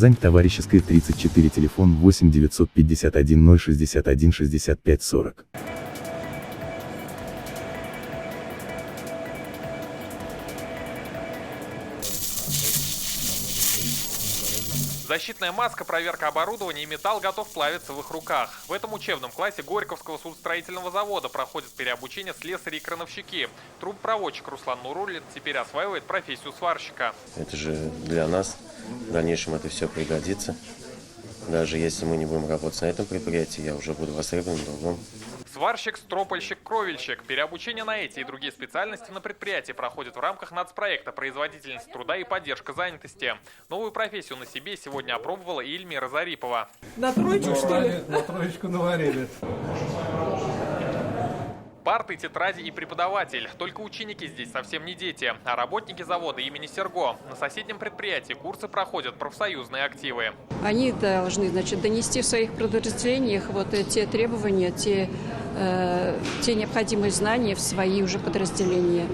Казань, Товарищеская, 34, телефон 8 951 061 65 40. Защитная маска, проверка оборудования и металл готов плавиться в их руках. В этом учебном классе Горьковского судостроительного завода проходит переобучение слесари и крановщики. Трубопроводчик Руслан Нуруллин теперь осваивает профессию сварщика. Это же для нас в дальнейшем это все пригодится. Даже если мы не будем работать на этом предприятии, я уже буду востребован в другом. Сварщик, стропольщик, кровельщик. Переобучение на эти и другие специальности на предприятии проходит в рамках нацпроекта «Производительность труда и поддержка занятости». Новую профессию на себе сегодня опробовала и Эльмира Зарипова. На троечку, что ли? На троечку наварили. Парты, тетради и преподаватель. Только ученики здесь совсем не дети, а работники завода имени Серго. На соседнем предприятии курсы проходят профсоюзные активы. Они должны, донести в своих подразделениях те требования, те необходимые знания в свои уже подразделения.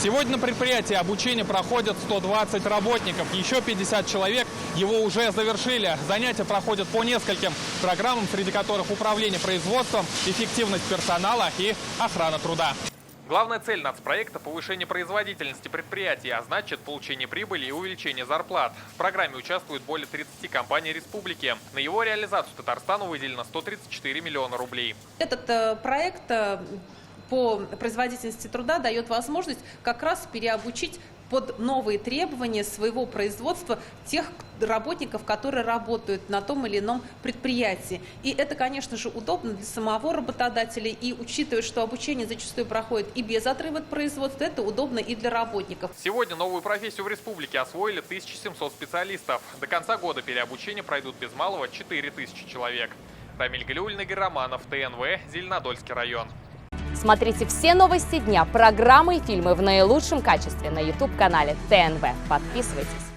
Сегодня на предприятии обучение проходят 120 работников. Еще 50 человек его уже завершили. Занятия проходят по нескольким программам, среди которых управление производством, эффективность персонала и охрана труда. Главная цель нацпроекта – повышение производительности предприятий, а значит получение прибыли и увеличение зарплат. В программе участвуют более 30 компаний республики. На его реализацию Татарстану выделено 134 миллиона рублей. Этот проект по производительности труда дает возможность как раз переобучить под новые требования своего производства тех работников, которые работают на том или ином предприятии. И это, конечно же, удобно для самого работодателя. И учитывая, что обучение зачастую проходит и без отрыва от производства, это удобно и для работников. Сегодня новую профессию в республике освоили 1700 специалистов. До конца года переобучение пройдут без малого 4000 человек. Рамиль Галиуллин, Игорь Романов, ТНВ, Зеленодольский район. Смотрите все новости дня, программы и фильмы в наилучшем качестве на YouTube-канале ТНВ. Подписывайтесь.